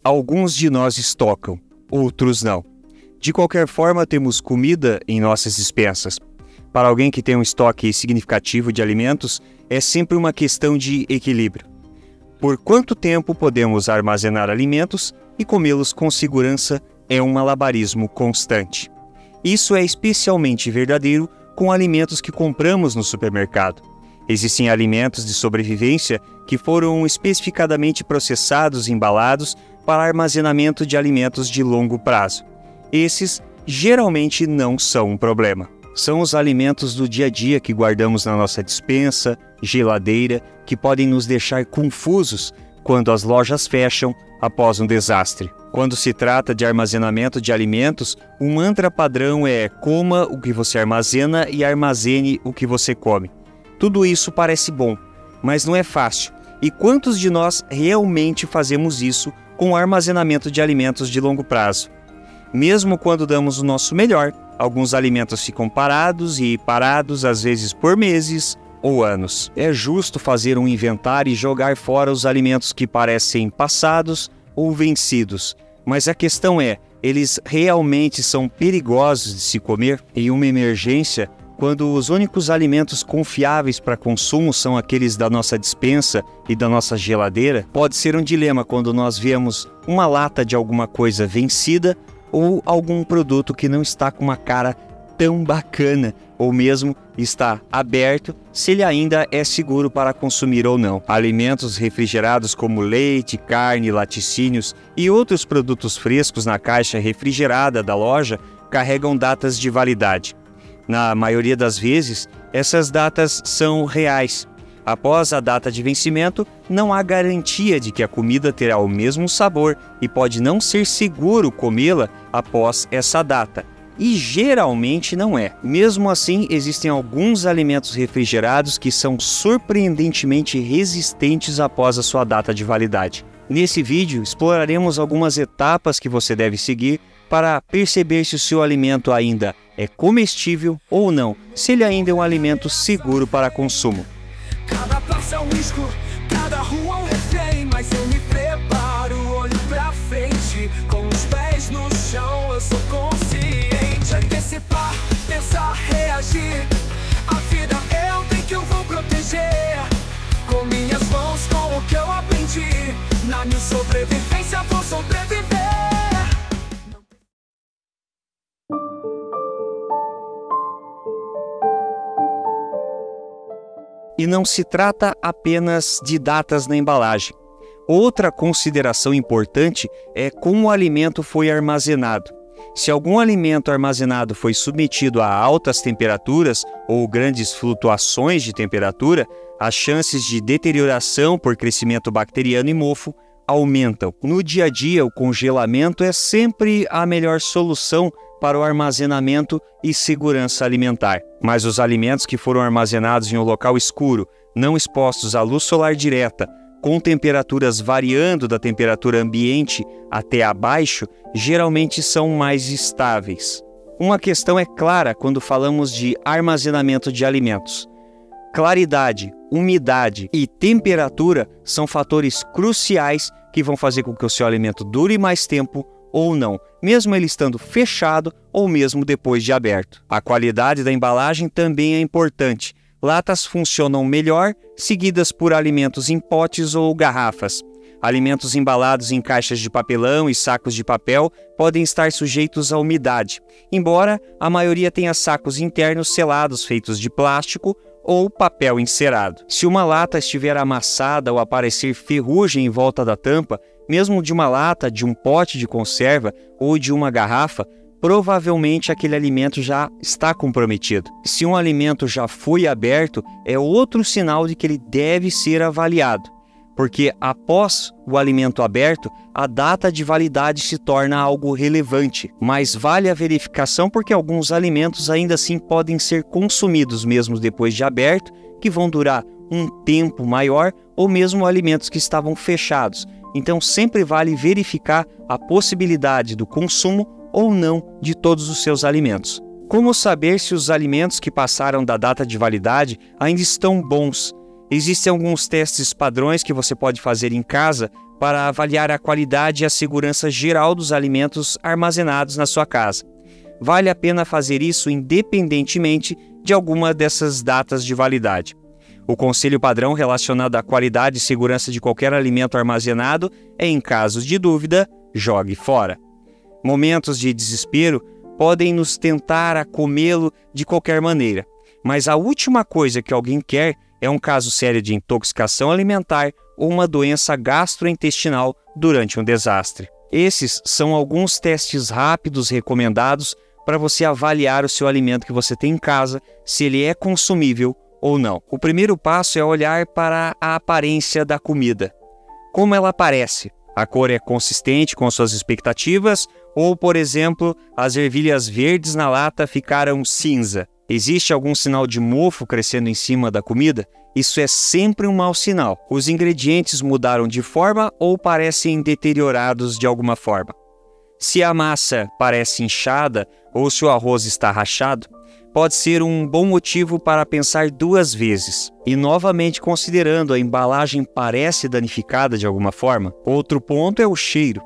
Alguns de nós estocam, outros não. De qualquer forma, temos comida em nossas despensas. Para alguém que tem um estoque significativo de alimentos, é sempre uma questão de equilíbrio. Por quanto tempo podemos armazenar alimentos e comê-los com segurança é um malabarismo constante. Isso é especialmente verdadeiro com alimentos que compramos no supermercado. Existem alimentos de sobrevivência que foram especificadamente processados e embalados para armazenamento de alimentos de longo prazo. Esses geralmente não são um problema. São os alimentos do dia a dia que guardamos na nossa despensa, geladeira, que podem nos deixar confusos quando as lojas fecham após um desastre. Quando se trata de armazenamento de alimentos, o mantra padrão é: coma o que você armazena e armazene o que você come. Tudo isso parece bom, mas não é fácil. E quantos de nós realmente fazemos isso com o armazenamento de alimentos de longo prazo? Mesmo quando damos o nosso melhor, alguns alimentos ficam parados às vezes por meses ou anos. É justo fazer um inventário e jogar fora os alimentos que parecem passados ou vencidos. Mas a questão é, eles realmente são perigosos de se comer? Em uma emergência, quando os únicos alimentos confiáveis para consumo são aqueles da nossa despensa e da nossa geladeira, pode ser um dilema quando nós vemos uma lata de alguma coisa vencida ou algum produto que não está com uma cara tão bacana, ou mesmo está aberto, se ele ainda é seguro para consumir ou não. Alimentos refrigerados como leite, carne, laticínios e outros produtos frescos na caixa refrigerada da loja carregam datas de validade. Na maioria das vezes, essas datas são reais. Após a data de vencimento, não há garantia de que a comida terá o mesmo sabor e pode não ser seguro comê-la após essa data. E geralmente não é. Mesmo assim, existem alguns alimentos refrigerados que são surpreendentemente resistentes após a sua data de validade. Nesse vídeo, exploraremos algumas etapas que você deve seguir para perceber se o seu alimento ainda é comestível ou não, se ele ainda é um alimento seguro para consumo. Cada passo é um risco, cada rua um refém, mas eu me preparo, olho pra frente, com os pés no chão, eu sou consciente. Antecipar, pensar, reagir, a vida é o bem que eu vou proteger. Com minhas mãos, com o que eu aprendi, na minha sobrevivência vou sobreviver. E não se trata apenas de datas na embalagem. Outra consideração importante é como o alimento foi armazenado. Se algum alimento armazenado foi submetido a altas temperaturas ou grandes flutuações de temperatura, as chances de deterioração por crescimento bacteriano e mofo aumentam. No dia a dia, o congelamento é sempre a melhor solução para o armazenamento e segurança alimentar. Mas os alimentos que foram armazenados em um local escuro, não expostos à luz solar direta, com temperaturas variando da temperatura ambiente até abaixo, geralmente são mais estáveis. Uma questão é clara quando falamos de armazenamento de alimentos. Claridade, umidade e temperatura são fatores cruciais que vão fazer com que o seu alimento dure mais tempo ou não, mesmo ele estando fechado ou mesmo depois de aberto. A qualidade da embalagem também é importante. Latas funcionam melhor, seguidas por alimentos em potes ou garrafas. Alimentos embalados em caixas de papelão e sacos de papel podem estar sujeitos à umidade, embora a maioria tenha sacos internos selados feitos de plástico ou papel encerado. Se uma lata estiver amassada ou aparecer ferrugem em volta da tampa, mesmo de uma lata, de um pote de conserva ou de uma garrafa, provavelmente aquele alimento já está comprometido. Se um alimento já foi aberto, é outro sinal de que ele deve ser avaliado, porque após o alimento aberto, a data de validade se torna algo relevante. Mas vale a verificação porque alguns alimentos ainda assim podem ser consumidos mesmo depois de aberto, que vão durar um tempo maior, ou mesmo alimentos que estavam fechados. Então sempre vale verificar a possibilidade do consumo ou não de todos os seus alimentos. Como saber se os alimentos que passaram da data de validade ainda estão bons? Existem alguns testes padrões que você pode fazer em casa para avaliar a qualidade e a segurança geral dos alimentos armazenados na sua casa. Vale a pena fazer isso independentemente de alguma dessas datas de validade. O conselho padrão relacionado à qualidade e segurança de qualquer alimento armazenado é, em casos de dúvida, jogue fora. Momentos de desespero podem nos tentar a comê-lo de qualquer maneira, mas a última coisa que alguém quer é um caso sério de intoxicação alimentar ou uma doença gastrointestinal durante um desastre. Esses são alguns testes rápidos recomendados para você avaliar o seu alimento que você tem em casa, se ele é consumível ou não. O primeiro passo é olhar para a aparência da comida. Como ela parece? A cor é consistente com suas expectativas? Ou, por exemplo, as ervilhas verdes na lata ficaram cinza? Existe algum sinal de mofo crescendo em cima da comida? Isso é sempre um mau sinal. Os ingredientes mudaram de forma ou parecem deteriorados de alguma forma. Se a massa parece inchada ou se o arroz está rachado, pode ser um bom motivo para pensar duas vezes. E novamente considerando a embalagem parece danificada de alguma forma. Outro ponto é o cheiro.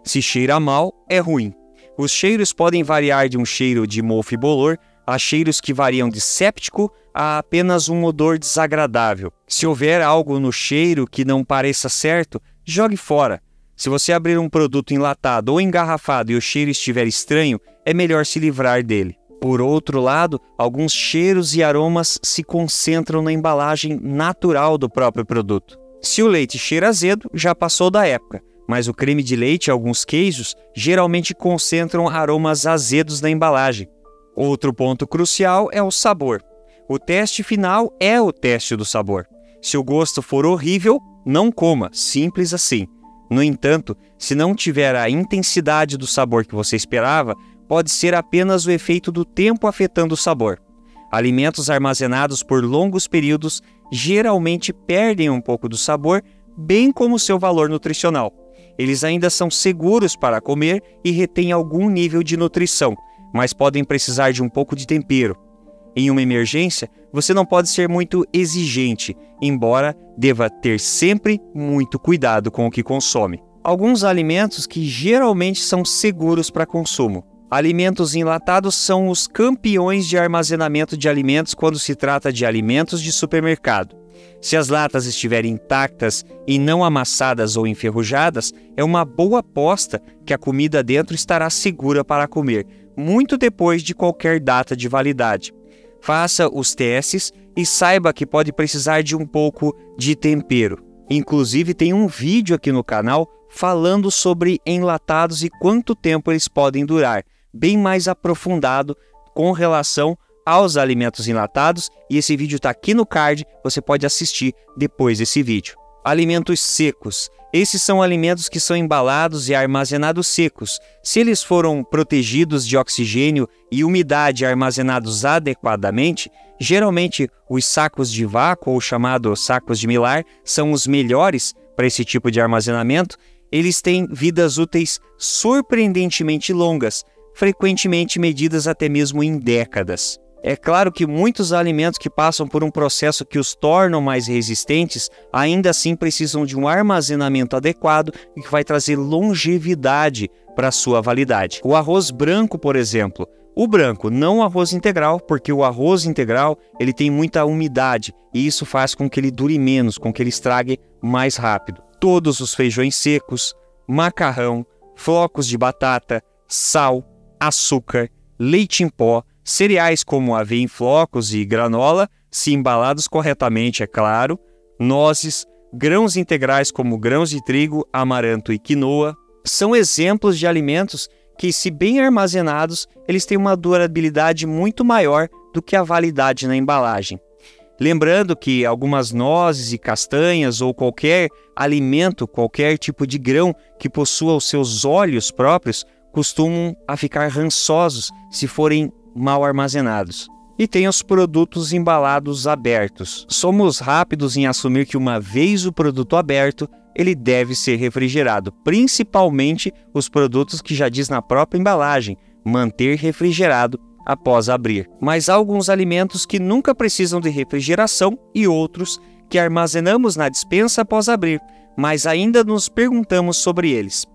Se cheira mal, é ruim. Os cheiros podem variar de um cheiro de mofo e bolor a cheiros que variam de séptico a apenas um odor desagradável. Se houver algo no cheiro que não pareça certo, jogue fora. Se você abrir um produto enlatado ou engarrafado e o cheiro estiver estranho, é melhor se livrar dele. Por outro lado, alguns cheiros e aromas se concentram na embalagem natural do próprio produto. Se o leite cheira azedo, já passou da época, mas o creme de leite e alguns queijos geralmente concentram aromas azedos na embalagem. Outro ponto crucial é o sabor. O teste final é o teste do sabor. Se o gosto for horrível, não coma, simples assim. No entanto, se não tiver a intensidade do sabor que você esperava, pode ser apenas o efeito do tempo afetando o sabor. Alimentos armazenados por longos períodos geralmente perdem um pouco do sabor, bem como seu valor nutricional. Eles ainda são seguros para comer e retêm algum nível de nutrição, mas podem precisar de um pouco de tempero. Em uma emergência, você não pode ser muito exigente, embora deva ter sempre muito cuidado com o que consome. Alguns alimentos que geralmente são seguros para consumo. Alimentos enlatados são os campeões de armazenamento de alimentos quando se trata de alimentos de supermercado. Se as latas estiverem intactas e não amassadas ou enferrujadas, é uma boa aposta que a comida dentro estará segura para comer, muito depois de qualquer data de validade. Faça os testes e saiba que pode precisar de um pouco de tempero. Inclusive, tem um vídeo aqui no canal falando sobre enlatados e quanto tempo eles podem durar, bem mais aprofundado com relação aos alimentos enlatados, e esse vídeo está aqui no card, você pode assistir depois desse vídeo. Alimentos secos. Esses são alimentos que são embalados e armazenados secos. Se eles foram protegidos de oxigênio e umidade armazenados adequadamente, geralmente os sacos de vácuo, ou chamados sacos de Mylar, são os melhores para esse tipo de armazenamento. Eles têm vidas úteis surpreendentemente longas, frequentemente medidas até mesmo em décadas. É claro que muitos alimentos que passam por um processo que os tornam mais resistentes, ainda assim precisam de um armazenamento adequado e que vai trazer longevidade para a sua validade. O arroz branco, por exemplo. O branco, não o arroz integral, porque o arroz integral ele tem muita umidade e isso faz com que ele dure menos, com que ele estrague mais rápido. Todos os feijões secos, macarrão, flocos de batata, sal, açúcar, leite em pó, cereais como aveia em flocos e granola, se embalados corretamente, é claro, nozes, grãos integrais como grãos de trigo, amaranto e quinoa, são exemplos de alimentos que, se bem armazenados, eles têm uma durabilidade muito maior do que a validade na embalagem. Lembrando que algumas nozes e castanhas ou qualquer alimento, qualquer tipo de grão que possua os seus óleos próprios, costumam a ficar rançosos se forem mal armazenados. E tem os produtos embalados abertos. Somos rápidos em assumir que uma vez o produto aberto, ele deve ser refrigerado, principalmente os produtos que já diz na própria embalagem, manter refrigerado após abrir. Mas há alguns alimentos que nunca precisam de refrigeração e outros que armazenamos na despensa após abrir. mas ainda nos perguntamos sobre eles.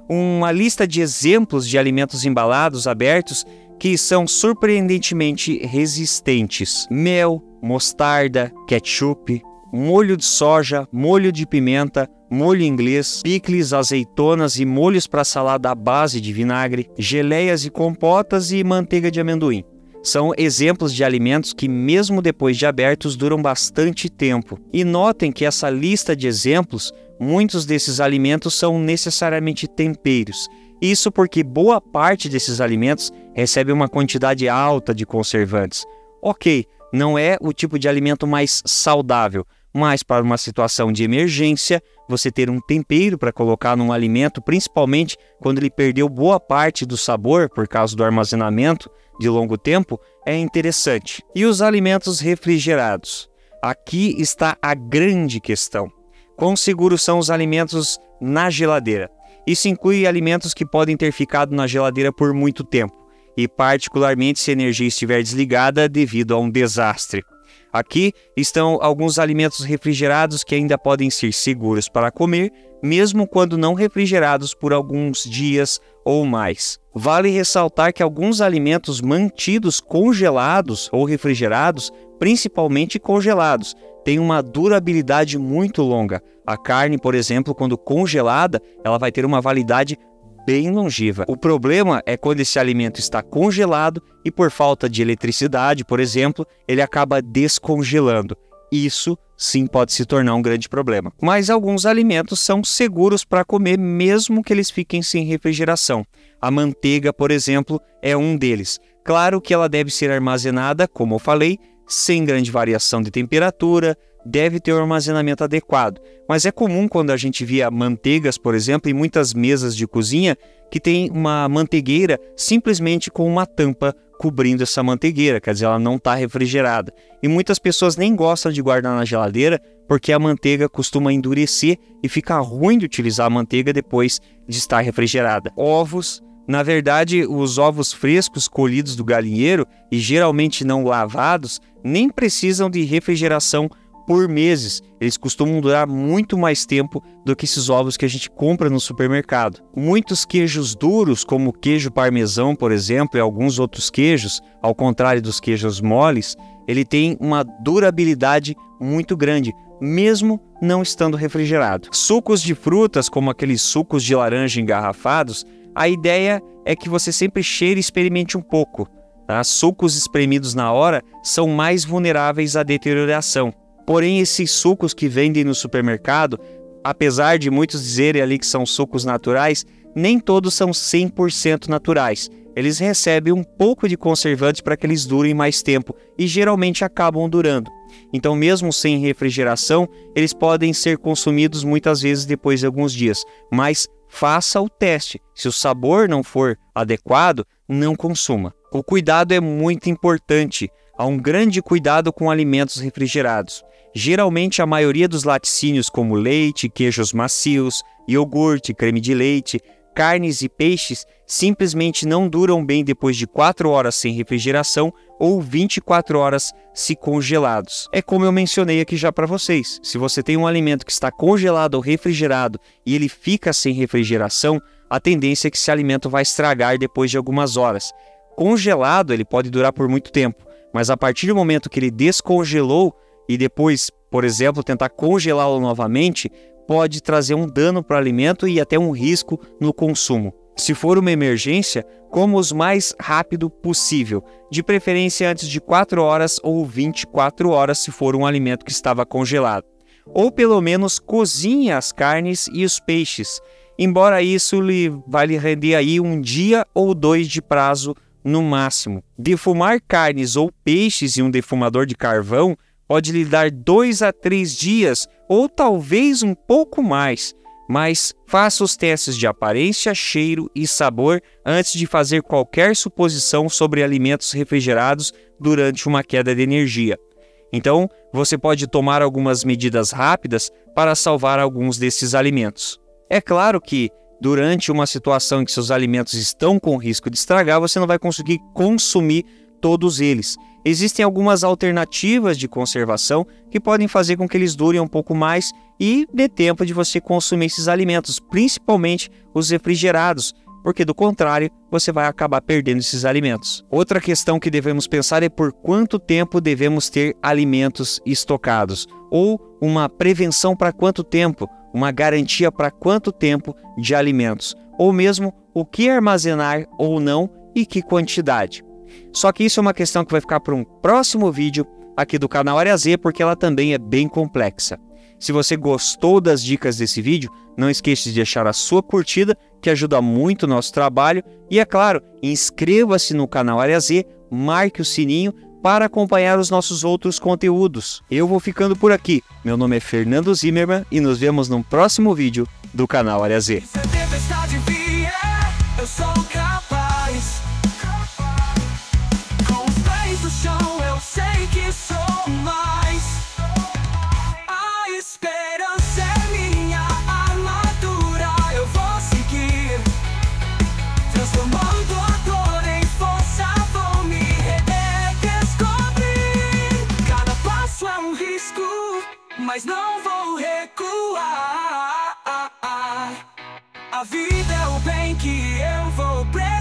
Uma lista de exemplos de alimentos embalados abertos que são surpreendentemente resistentes: mel, mostarda, ketchup, molho de soja, molho de pimenta, molho inglês, picles, azeitonas e molhos para salada à base de vinagre, geleias e compotas e manteiga de amendoim. São exemplos de alimentos que, mesmo depois de abertos, duram bastante tempo. E notem que essa lista de exemplos, muitos desses alimentos são necessariamente temperos. Isso porque boa parte desses alimentos recebe uma quantidade alta de conservantes. Ok, não é o tipo de alimento mais saudável, mas para uma situação de emergência, você ter um tempero para colocar num alimento, principalmente quando ele perdeu boa parte do sabor por causa do armazenamento de longo tempo, é interessante. E os alimentos refrigerados? Aqui está a grande questão. Quão seguros são os alimentos na geladeira? Isso inclui alimentos que podem ter ficado na geladeira por muito tempo, e particularmente se a energia estiver desligada devido a um desastre. Aqui estão alguns alimentos refrigerados que ainda podem ser seguros para comer, mesmo quando não refrigerados por alguns dias ou mais. Vale ressaltar que alguns alimentos mantidos congelados ou refrigerados, principalmente congelados, têm uma durabilidade muito longa. A carne, por exemplo, quando congelada, ela vai ter uma validade bem longeva. O problema é quando esse alimento está congelado e por falta de eletricidade, por exemplo, ele acaba descongelando. Isso sim pode se tornar um grande problema. Mas alguns alimentos são seguros para comer mesmo que eles fiquem sem refrigeração. A manteiga, por exemplo, é um deles. Claro que ela deve ser armazenada, como eu falei, sem grande variação de temperatura, deve ter um armazenamento adequado. Mas é comum quando a gente via manteigas, por exemplo, em muitas mesas de cozinha, que tem uma manteigueira simplesmente com uma tampa cobrindo essa manteigueira, quer dizer, ela não está refrigerada. E muitas pessoas nem gostam de guardar na geladeira porque a manteiga costuma endurecer e fica ruim de utilizar a manteiga depois de estar refrigerada. Ovos. Na verdade, os ovos frescos colhidos do galinheiro e geralmente não lavados nem precisam de refrigeração por meses. Eles costumam durar muito mais tempo do que esses ovos que a gente compra no supermercado. Muitos queijos duros, como o queijo parmesão, por exemplo, e alguns outros queijos, ao contrário dos queijos moles, ele tem uma durabilidade muito grande, mesmo não estando refrigerado. Sucos de frutas, como aqueles sucos de laranja engarrafados, a ideia é que você sempre cheire e experimente um pouco. Tá? Sucos espremidos na hora são mais vulneráveis à deterioração. Porém, esses sucos que vendem no supermercado, apesar de muitos dizerem ali que são sucos naturais, nem todos são 100% naturais. Eles recebem um pouco de conservante para que eles durem mais tempo e geralmente acabam durando. Então, mesmo sem refrigeração, eles podem ser consumidos muitas vezes depois de alguns dias. Mas faça o teste. Se o sabor não for adequado, não consuma. O cuidado é muito importante. Há um grande cuidado com alimentos refrigerados. Geralmente, a maioria dos laticínios, como leite, queijos macios, iogurte, creme de leite, carnes e peixes, simplesmente não duram bem depois de 4 horas sem refrigeração ou 24 horas se congelados. É como eu mencionei aqui já para vocês. Se você tem um alimento que está congelado ou refrigerado e ele fica sem refrigeração, a tendência é que esse alimento vai estragar depois de algumas horas. Congelado, ele pode durar por muito tempo, mas a partir do momento que ele descongelou e depois, por exemplo, tentar congelá-lo novamente, pode trazer um dano para o alimento e até um risco no consumo. Se for uma emergência, coma o mais rápido possível, de preferência antes de 4 horas ou 24 horas se for um alimento que estava congelado. Ou pelo menos cozinhe as carnes e os peixes, embora isso vai lhe render aí um dia ou 2 de prazo no máximo. Defumar carnes ou peixes em um defumador de carvão pode lhe dar 2 a 3 dias ou talvez um pouco mais, mas faça os testes de aparência, cheiro e sabor antes de fazer qualquer suposição sobre alimentos refrigerados durante uma queda de energia. Então, você pode tomar algumas medidas rápidas para salvar alguns desses alimentos. É claro que, durante uma situação em que seus alimentos estão com risco de estragar, você não vai conseguir consumir todos eles. Existem algumas alternativas de conservação que podem fazer com que eles durem um pouco mais e dê tempo de você consumir esses alimentos, principalmente os refrigerados, porque do contrário, você vai acabar perdendo esses alimentos. Outra questão que devemos pensar é por quanto tempo devemos ter alimentos estocados, ou uma prevenção para quanto tempo, uma garantia para quanto tempo de alimentos, ou mesmo o que armazenar ou não e que quantidade. Só que isso é uma questão que vai ficar para um próximo vídeo aqui do canal Área Z, porque ela também é bem complexa. Se você gostou das dicas desse vídeo, não esqueça de deixar a sua curtida, que ajuda muito o nosso trabalho. E é claro, inscreva-se no canal Área Z, marque o sininho para acompanhar os nossos outros conteúdos. Eu vou ficando por aqui. Meu nome é Fernando Zimmermann e nos vemos no próximo vídeo do canal Área Z. Eu sou capaz. Com os pés no chão, eu sei que sou mais. A esperança é minha armadura. Eu vou seguir, transformando a dor em força. Vou me redescobrir. Cada passo é um risco, mas não vou recuar. A vida é o bem que eu vou pregar.